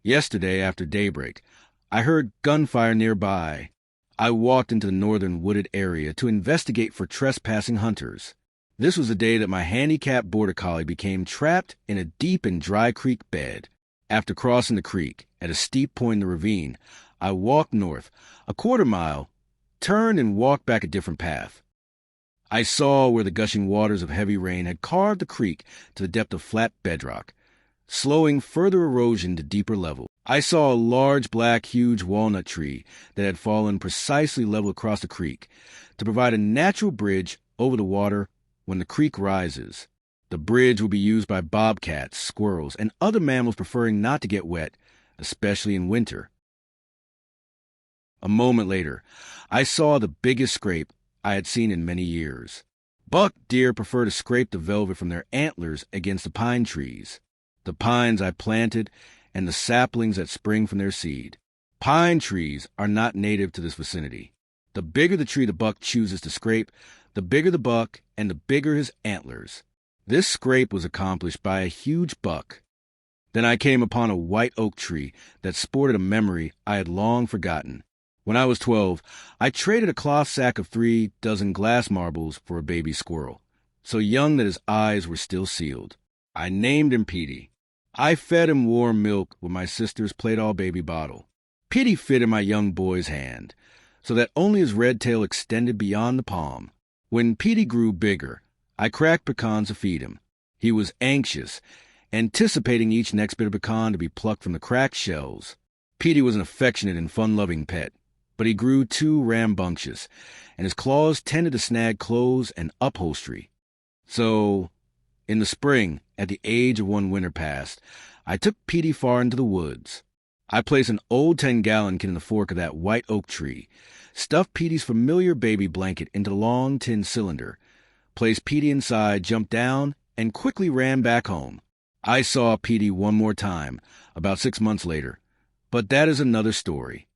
Yesterday, after daybreak, I heard gunfire nearby. I walked into the northern wooded area to investigate for trespassing hunters. This was the day that my handicapped border collie became trapped in a deep and dry creek bed. After crossing the creek, at a steep point in the ravine, I walked north, a quarter mile, turned and walked back a different path. I saw where the gushing waters of heavy rain had carved the creek to the depth of flat bedrock, slowing further erosion to deeper level. I saw a large black huge walnut tree that had fallen precisely level across the creek to provide a natural bridge over the water when the creek rises. The bridge will be used by bobcats, squirrels, and other mammals preferring not to get wet, especially in winter. A moment later, I saw the biggest scrape I had seen in many years. Buck deer prefer to scrape the velvet from their antlers against the pine trees, the pines I planted, and the saplings that spring from their seed. Pine trees are not native to this vicinity. The bigger the tree the buck chooses to scrape, the bigger the buck and the bigger his antlers. This scrape was accomplished by a huge buck. Then I came upon a white oak tree that sported a memory I had long forgotten. When I was 12, I traded a cloth sack of 3 dozen glass marbles for a baby squirrel, so young that his eyes were still sealed. I named him Petey. I fed him warm milk with my sister's Play-Doh baby bottle. Petey fit in my young boy's hand, so that only his red tail extended beyond the palm. When Petey grew bigger, I cracked pecans to feed him. He was anxious, anticipating each next bit of pecan to be plucked from the cracked shells. Petey was an affectionate and fun-loving pet, but he grew too rambunctious, and his claws tended to snag clothes and upholstery. So, in the spring, at the age of 1 winter past, I took Petey far into the woods. I placed an old 10-gallon can in the fork of that white oak tree, stuffed Petey's familiar baby blanket into the long tin cylinder, placed Petey inside, jumped down, and quickly ran back home. I saw Petey one more time, about 6 months later, but that is another story.